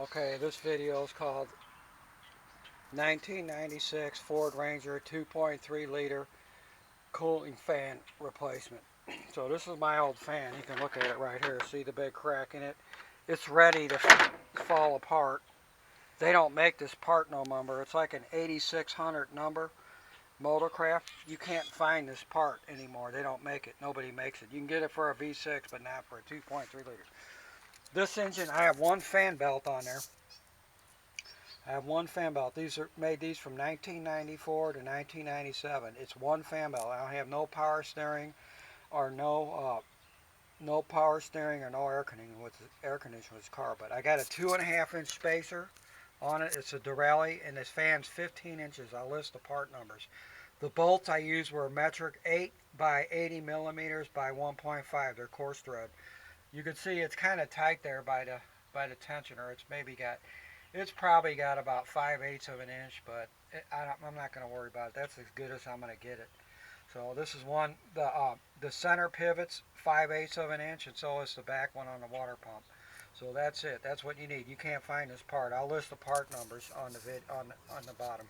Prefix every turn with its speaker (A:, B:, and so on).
A: Okay, this video is called 1996 Ford Ranger 2.3 liter cooling fan replacement. So this is my old fan. You can look at it right here. See the big crack in it? It's ready to fall apart. They don't make this part no more. It's like an 8600 number Motorcraft. You can't find this part anymore. They don't make it. Nobody makes it. You can get it for a V6, but not for a 2.3 liter. This engine, I have one fan belt on there. I have one fan belt. These are made from 1994 to 1997. It's one fan belt. I have no power steering or no power steering or no air conditioning with this car. But I got a 2.5-inch spacer on it. It's a Derale, and this fan's 15 inches. I'll list the part numbers. The bolts I used were metric 8 by 80 millimeters by 1.5. They're coarse thread. You can see it's kind of tight there by the tensioner. It's probably got about 5/8 of an inch, but I'm not going to worry about it. That's as good as I'm going to get it. So this is one. The center pivot's 5/8 of an inch, and so is the back one on the water pump. So that's it. That's what you need. You can't find this part. I'll list the part numbers on the bottom.